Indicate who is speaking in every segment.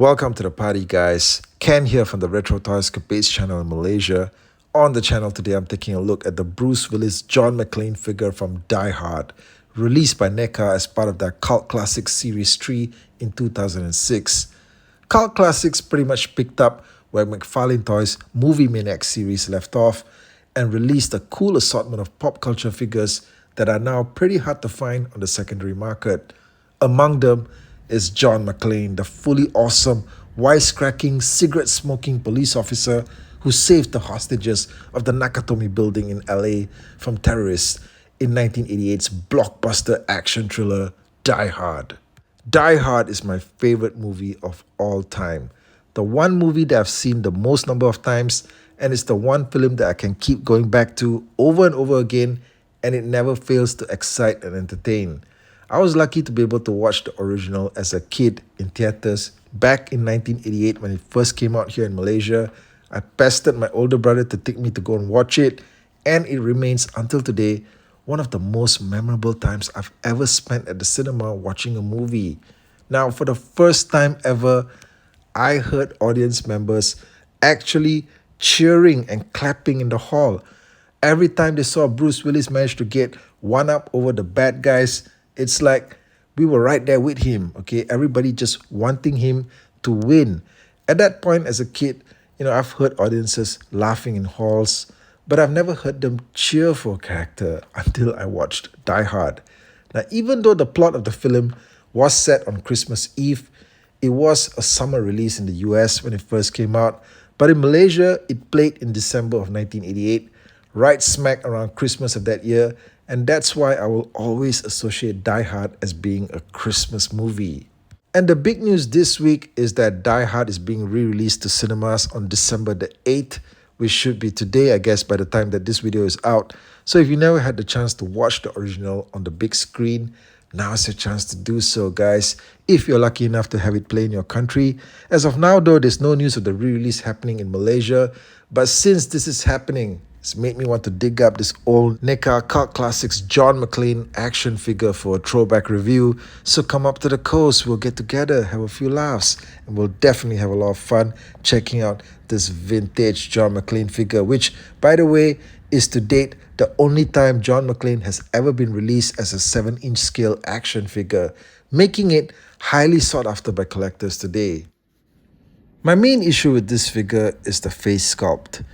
Speaker 1: Welcome to the party, guys. Ken here from the Retro Toys Capades channel in Malaysia. On the channel today, I'm taking a look at the Bruce Willis John McClane figure from Die Hard, released by Neca as part of their Cult Classics Series 3 in 2006. Cult Classics pretty much picked up where McFarlane Toys' Movie Maniacs series left off and released a cool assortment of pop culture figures that are now pretty hard to find on the secondary market. Among them is John McClane, the fully awesome, wisecracking, cigarette-smoking police officer who saved the hostages of the Nakatomi building in LA from terrorists in 1988's blockbuster action thriller Die Hard. Die Hard is my favorite movie of all time. The one movie that I've seen the most number of times, and it's the one film that I can keep going back to over and over again, and it never fails to excite and entertain. I was lucky to be able to watch the original as a kid in theaters back in 1988 when it first came out here in Malaysia. I pestered my older brother to take me to go and watch it, and it remains until today one of the most memorable times I've ever spent at the cinema watching a movie. Now, for the first time ever, I heard audience members actually cheering and clapping in the hall. Every time they saw Bruce Willis manage to get one up over the bad guys, it's like we were right there with him, okay? Everybody just wanting him to win. At that point, as a kid, I've heard audiences laughing in halls, but I've never heard them cheer for a character until I watched Die Hard. Now, even though the plot of the film was set on Christmas Eve, it was a summer release in the US when it first came out, but in Malaysia, it played in December of 1988, right smack around Christmas of that year, and that's why I will always associate Die Hard as being a Christmas movie. And the big news this week is that Die Hard is being re-released to cinemas on December the 8th, which should be today, I guess, by the time that this video is out. So if you never had the chance to watch the original on the big screen, now's your chance to do so, guys, if you're lucky enough to have it play in your country. As of now, though, there's no news of the re-release happening in Malaysia, but since this is happening, it's made me want to dig up this old Neca Cult Classics John McClane action figure for a throwback review. So come up to the coast, we'll get together, have a few laughs, and we'll definitely have a lot of fun checking out this vintage John McClane figure, which, by the way, is to date the only time John McClane has ever been released as a 7-inch scale action figure, making it highly sought after by collectors today. My main issue with this figure is the face sculpt.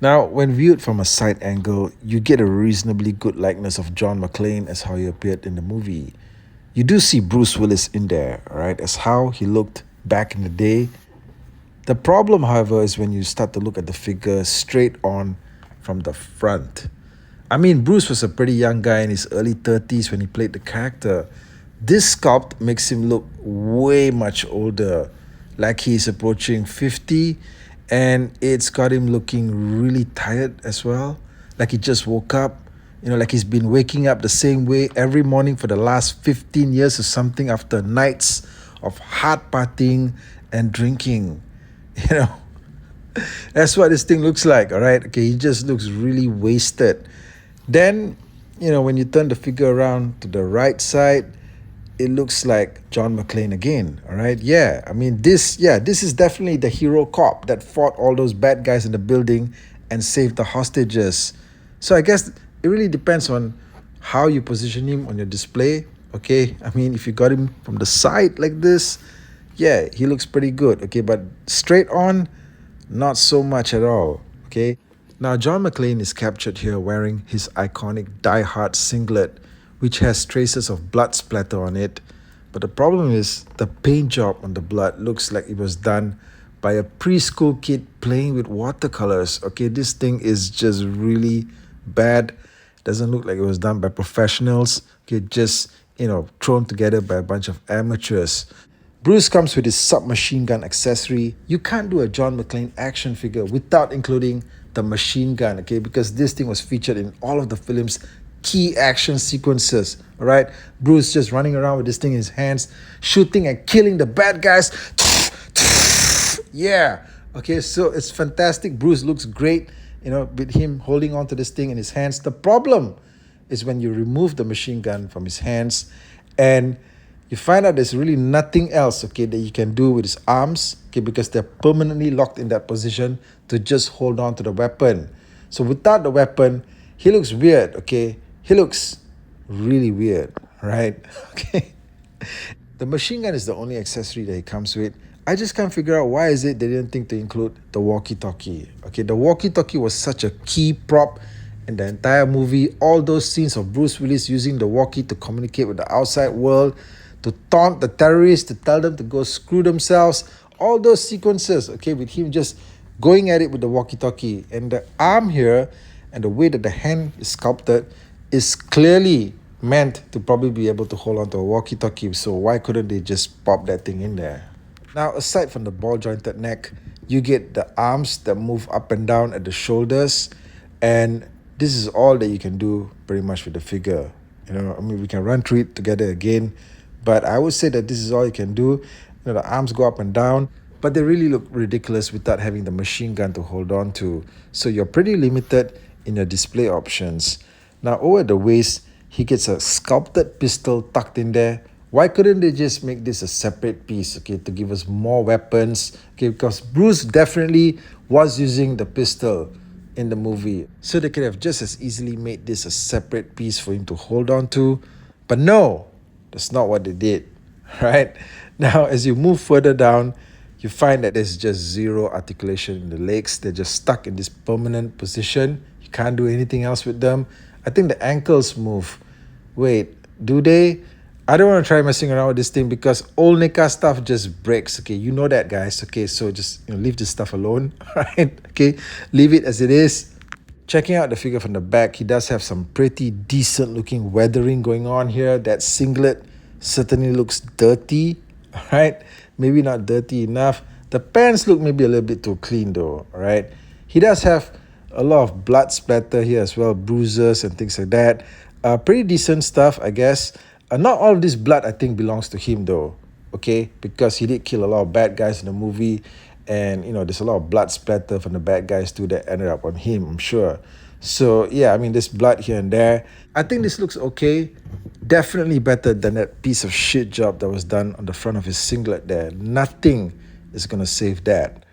Speaker 1: Now, when viewed from a side angle, you get a reasonably good likeness of John McClane as how he appeared in the movie. You do see Bruce Willis in there, right, as how he looked back in the day. The problem, however, is when you start to look at the figure straight on from the front. I mean, Bruce was a pretty young guy in his early 30s when he played the character. This sculpt makes him look way much older, like he's approaching 50, and it's got him looking really tired as well, like he just woke up, like he's been waking up the same way every morning for the last 15 years or something after nights of hard partying and drinking. That's what this thing looks like, all right? Okay, he just looks really wasted. Then, when you turn the figure around to the right side, it looks like John McClane again, all right? Yeah, I mean, this is definitely the hero cop that fought all those bad guys in the building and saved the hostages. So I guess it really depends on how you position him on your display, okay? I mean, if you got him from the side like this, yeah, he looks pretty good, okay? But straight on, not so much at all, okay? Now, John McClane is captured here wearing his iconic Die Hard singlet, which has traces of blood splatter on it. But the problem is the paint job on the blood looks like it was done by a preschool kid playing with watercolors. Okay, this thing is just really bad. Doesn't look like it was done by professionals. Okay, just, thrown together by a bunch of amateurs. Bruce comes with his submachine gun accessory. You can't do a John McClane action figure without including the machine gun, okay, because this thing was featured in all of the film's key action sequences, all right? Bruce just running around with this thing in his hands, shooting and killing the bad guys. Yeah, okay, so it's fantastic. Bruce looks great, with him holding on to this thing in his hands. The problem is when you remove the machine gun from his hands and you find out there's really nothing else, okay, that you can do with his arms, okay, because they're permanently locked in that position to just hold on to the weapon. So without the weapon, he looks weird, okay? He looks really weird, right? Okay. The machine gun is the only accessory that it comes with. I just can't figure out why is it they didn't think to include the walkie-talkie. Okay, the walkie-talkie was such a key prop in the entire movie. All those scenes of Bruce Willis using the walkie to communicate with the outside world, to taunt the terrorists, to tell them to go screw themselves. All those sequences, okay, with him just going at it with the walkie-talkie. And the arm here and the way that the hand is sculpted is clearly meant to probably be able to hold on to a walkie-talkie. So why couldn't they just pop that thing in there? Now, aside from the ball jointed neck, you get the arms that move up and down at the shoulders, and this is all that you can do pretty much with the figure. You know, I mean, we can run through it together again, but I would say that this is all you can do. You know, the arms go up and down, but they really look ridiculous without having the machine gun to hold on to. So you're pretty limited in your display options. Now, over the waist, he gets a sculpted pistol tucked in there. Why couldn't they just make this a separate piece, okay, to give us more weapons? Okay, because Bruce definitely was using the pistol in the movie. So they could have just as easily made this a separate piece for him to hold on to. But no, that's not what they did, right? Now, as you move further down, you find that there's just zero articulation in the legs. They're just stuck in this permanent position. You can't do anything else with them. I think the ankles move. Wait, do they? I don't want to try messing around with this thing because old Neca stuff just breaks. Okay, you know that, guys. Okay, so just leave this stuff alone. Right? Okay, leave it as it is. Checking out the figure from the back, he does have some pretty decent looking weathering going on here. That singlet certainly looks dirty. All right, maybe not dirty enough. The pants look maybe a little bit too clean though. All right, he does have a lot of blood splatter here as well, bruises and things like that. Pretty decent stuff, I guess. Not all of this blood, I think, belongs to him though, okay? Because he did kill a lot of bad guys in the movie, and there's a lot of blood splatter from the bad guys too that ended up on him, I'm sure. So yeah, I mean, there's blood here and there. I think this looks okay. Definitely better than that piece of shit job that was done on the front of his singlet there. Nothing is gonna save that.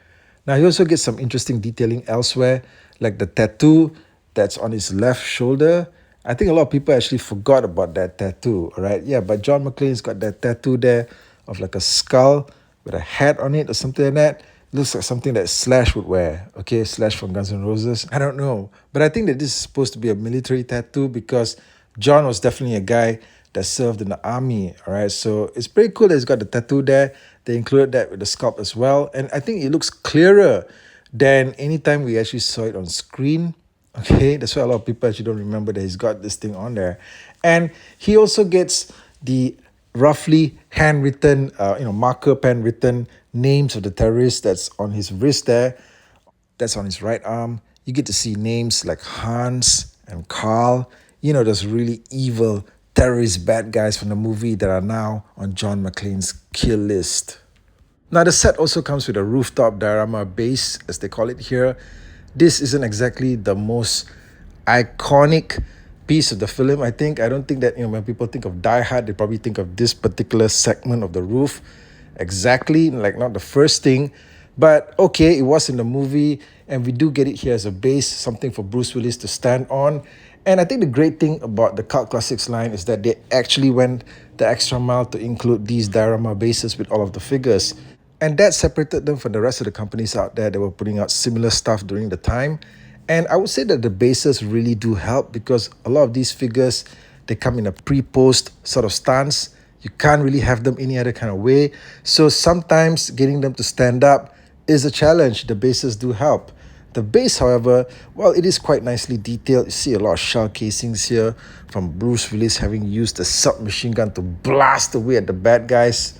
Speaker 1: Now, he also gets some interesting detailing elsewhere, like the tattoo that's on his left shoulder. I think a lot of people actually forgot about that tattoo, all right? Yeah, but John McClane's got that tattoo there of like a skull with a hat on it or something like that. It looks like something that Slash would wear, okay? Slash from Guns N' Roses. I don't know. But I think that this is supposed to be a military tattoo because John was definitely a guy that served in the army, all right? So it's pretty cool that he's got the tattoo there. They included that with the sculpt as well. And I think it looks clearer than anytime we actually saw it on screen. Okay, that's why a lot of people actually don't remember that he's got this thing on there. And he also gets the roughly handwritten, marker pen written names of the terrorists that's on his wrist there. That's on his right arm. You get to see names like Hans and Carl. Those really evil terrorist bad guys from the movie that are now on John McClane's kill list. Now, the set also comes with a rooftop diorama base, as they call it here. This isn't exactly the most iconic piece of the film, I think. I don't think that, when people think of Die Hard, they probably think of this particular segment of the roof. Exactly, like not the first thing. But okay, it was in the movie, and we do get it here as a base, something for Bruce Willis to stand on. And I think the great thing about the Cult Classics line is that they actually went the extra mile to include these diorama bases with all of the figures. And that separated them from the rest of the companies out there that were putting out similar stuff during the time. And I would say that the bases really do help because a lot of these figures, they come in a pre-post sort of stance. You can't really have them any other kind of way. So sometimes getting them to stand up is a challenge. The bases do help. The base, however, well, it is quite nicely detailed. You see a lot of shell casings here from Bruce Willis having used the submachine gun to blast away at the bad guys,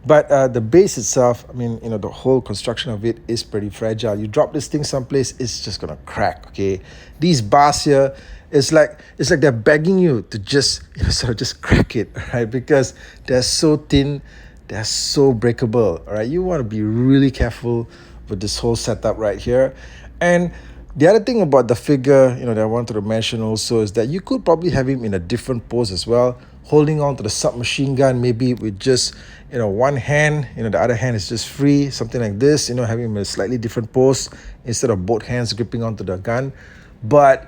Speaker 1: But the base itself, I mean, the whole construction of it is pretty fragile. You drop this thing someplace, it's just gonna crack, okay? These bars here, it's like they're begging you to just sort of just crack it, right? Because they're so thin, they're so breakable, all right? You want to be really careful with this whole setup right here. And the other thing about the figure, that I wanted to mention also is that you could probably have him in a different pose as well. holding on to the submachine gun, maybe with just, one hand, the other hand is just free, something like this, having a slightly different pose instead of both hands gripping onto the gun. But,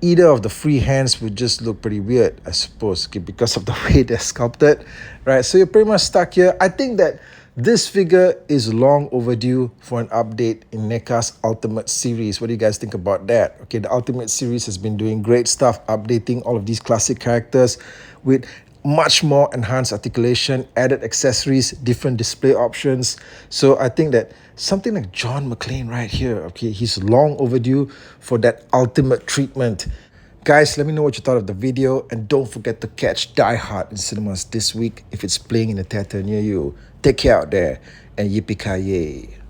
Speaker 1: either of the free hands would just look pretty weird, I suppose, okay, because of the way they're sculpted, right? So you're pretty much stuck here. I think that this figure is long overdue for an update in Neca's Ultimate series. What do you guys think about that? Okay, the Ultimate series has been doing great stuff, updating all of these classic characters with much more enhanced articulation, added accessories, different display options. So I think that something like John McCLANE right here, okay, he's long overdue for that ultimate treatment. Guys, let me know what you thought of the video, and don't forget to catch Die Hard in cinemas this week if it's playing in a theater near you. Take care out there, and yippee-ki-yay.